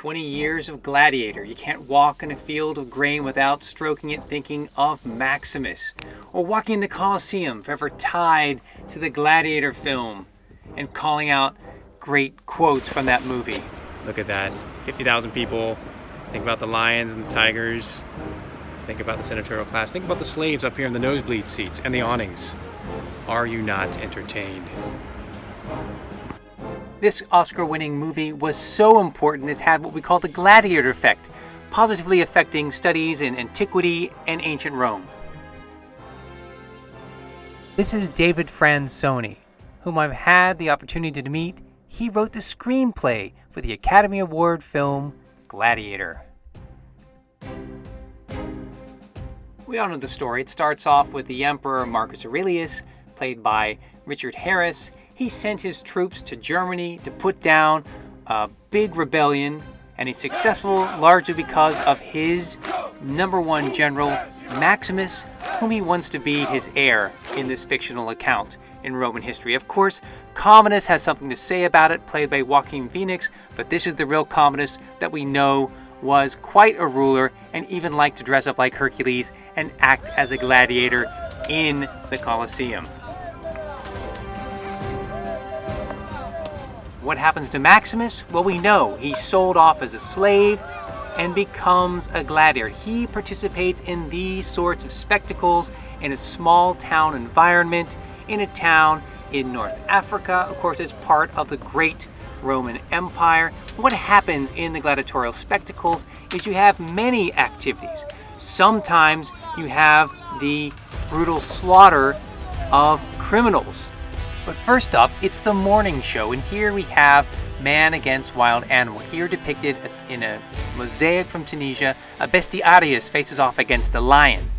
20 years of Gladiator. You can't walk in a field of grain without stroking it thinking of Maximus. Or walking in the Colosseum, forever tied to the Gladiator film and calling out great quotes from that movie. Look at that, 50,000 people. Think about the lions and the tigers. Think about the senatorial class. Think about the slaves up here in the nosebleed seats and the awnings. Are you not entertained? This Oscar-winning movie was so important it had what we call the Gladiator Effect, positively affecting studies in antiquity and ancient Rome. This is David Franzoni, whom I've had the opportunity to meet. He wrote the screenplay for the Academy Award film Gladiator. We all know the story. It starts off with the Emperor Marcus Aurelius, played by Richard Harris. He sent his troops to Germany to put down a big rebellion, and he's successful largely because of his number one general, Maximus, whom he wants to be his heir in this fictional account in Roman history. Of course, Commodus has something to say about it, played by Joaquin Phoenix, but this is the real Commodus that we know was quite a ruler and even liked to dress up like Hercules and act as a gladiator in the Colosseum. What happens to Maximus? Well, we know he's sold off as a slave and becomes a gladiator. He participates in these sorts of spectacles in a small town environment, in a town in North Africa. Of course, it's part of the Great Roman Empire. What happens in the gladiatorial spectacles is you have many activities. Sometimes you have the brutal slaughter of criminals. But first up, it's the morning show, and here we have man against wild animal. Here depicted in a mosaic from Tunisia, a bestiarius faces off against a lion.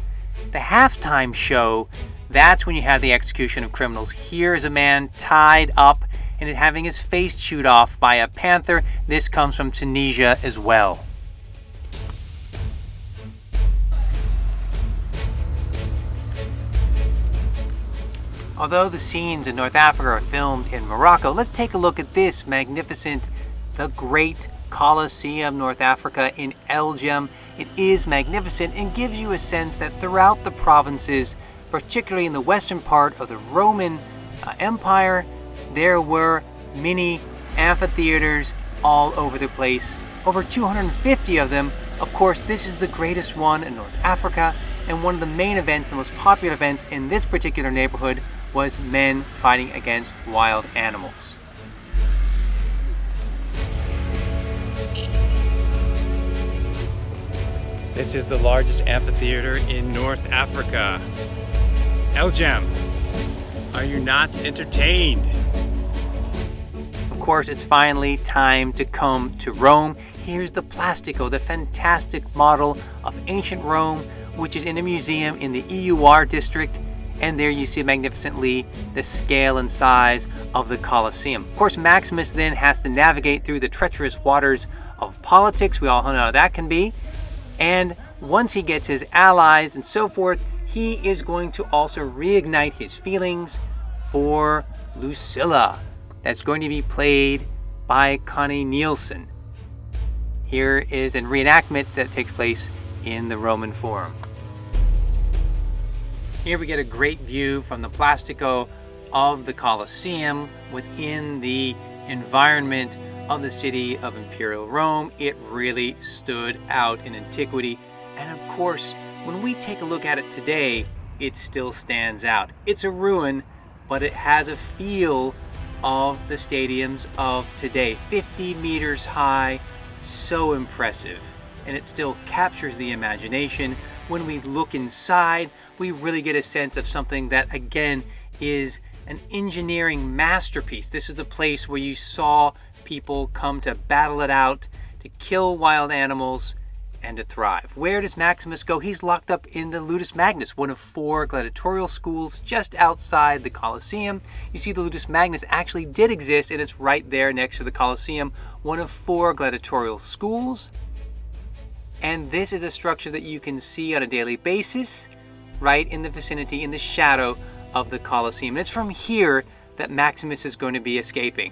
The halftime show, that's when you have the execution of criminals. Here is a man tied up and having his face chewed off by a panther. This comes from Tunisia as well. Although the scenes in North Africa are filmed in Morocco, let's take a look at this magnificent, the Great Colosseum, North Africa in Elgem. It is magnificent and gives you a sense that throughout the provinces, particularly in the western part of the Roman Empire, there were many amphitheaters all over the place. Over 250 of them. Of course, this is the greatest one in North Africa, and one of the main events, the most popular events in this particular neighborhood, was men fighting against wild animals. This is the largest amphitheater in North Africa. Elgem, are you not entertained? Of course, it's finally time to come to Rome. Here's the Plastico, the fantastic model of ancient Rome, which is in a museum in the EUR district. And there you see magnificently the scale and size of the Colosseum. Of course, Maximus then has to navigate through the treacherous waters of politics. We all know how that can be. And once he gets his allies and so forth, he is going to also reignite his feelings for Lucilla. That's going to be played by Connie Nielsen. Here is a reenactment that takes place in the Roman Forum. Here we get a great view from the Plastico of the Colosseum within the environment of the city of Imperial Rome. It really stood out in antiquity. And of course, when we take a look at it today, it still stands out. It's a ruin, but it has a feel of the stadiums of today. 50 meters high, so impressive. And it still captures the imagination. When we look inside, we really get a sense of something that, again, is an engineering masterpiece. This is the place where you saw people come to battle it out, to kill wild animals, and to thrive. Where does Maximus go? He's locked up in the Ludus Magnus, one of 4 gladiatorial schools just outside the Colosseum. You see the Ludus Magnus actually did exist, and it's right there next to the Colosseum, one of 4 gladiatorial schools. And this is a structure that you can see on a daily basis, right in the vicinity, in the shadow of the Colosseum. And it's from here that Maximus is going to be escaping.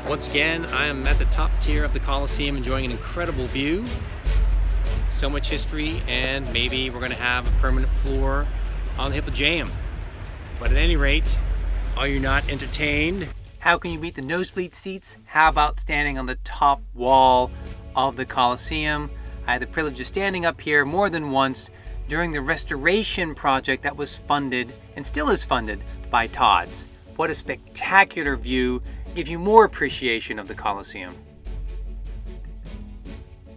Once again, I am at the top tier of the Colosseum enjoying an incredible view. So much history, and maybe we're going to have a permanent floor on the Hippogeium. But at any rate, are you not entertained? How can you beat the nosebleed seats? How about standing on the top wall of the Colosseum? I had the privilege of standing up here more than once during the restoration project that was funded, and still is funded, by Todd's. What a spectacular view. Give you more appreciation of the Colosseum.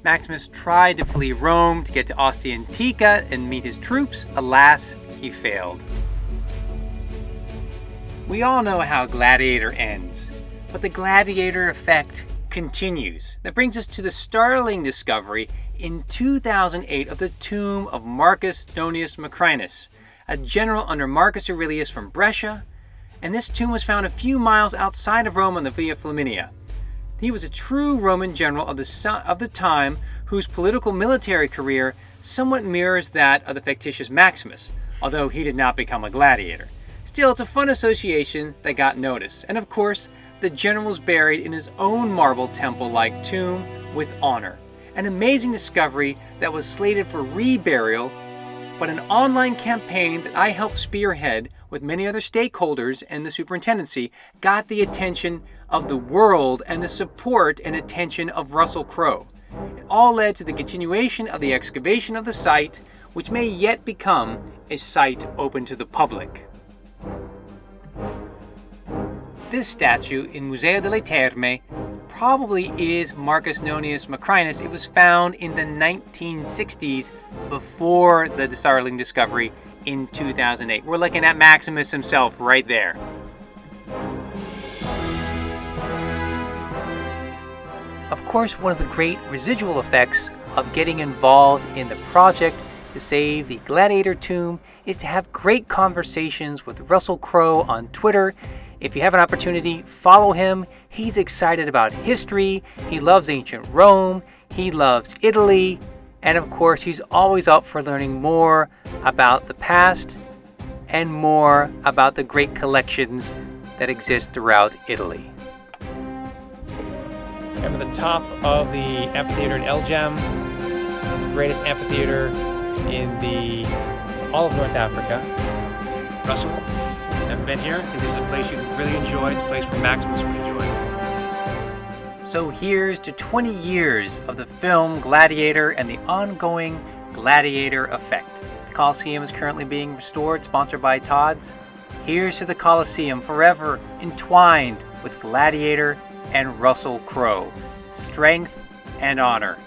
Maximus tried to flee Rome to get to Ostia Antica and meet his troops. Alas, he failed. We all know how Gladiator ends, but the Gladiator Effect continues. That brings us to the startling discovery in 2008 of the tomb of Marcus Nonius Macrinus, a general under Marcus Aurelius from Brescia, and this tomb was found a few miles outside of Rome on the Via Flaminia. He was a true Roman general of the time whose political military career somewhat mirrors that of the fictitious Maximus, although he did not become a gladiator. Still, it's a fun association that got noticed, and of course, the general was buried in his own marble temple-like tomb with honor. An amazing discovery that was slated for reburial, but an online campaign that I helped spearhead with many other stakeholders and the superintendency got the attention of the world and the support and attention of Russell Crowe. It all led to the continuation of the excavation of the site, which may yet become a site open to the public. This statue in Museo delle Terme probably is Marcus Nonius Macrinus. It was found in the 1960s before the startling discovery in 2008. We're looking at Maximus himself right there. Of course, one of the great residual effects of getting involved in the project to save the Gladiator Tomb is to have great conversations with Russell Crowe on Twitter. If you have an opportunity, follow him. He's excited about history. He loves ancient Rome. He loves Italy. And of course, he's always up for learning more about the past and more about the great collections that exist throughout Italy. I'm at the top of the amphitheater in Elgem, greatest amphitheater in all of North Africa. Russell, never been here. I think this is a place you'd really enjoy. It's a place where Maximus would enjoy. So here's to 20 years of the film Gladiator and the ongoing Gladiator Effect. The Colosseum is currently being restored, sponsored by Todd's. Here's to the Colosseum, forever entwined with Gladiator and Russell Crowe. Strength and honor.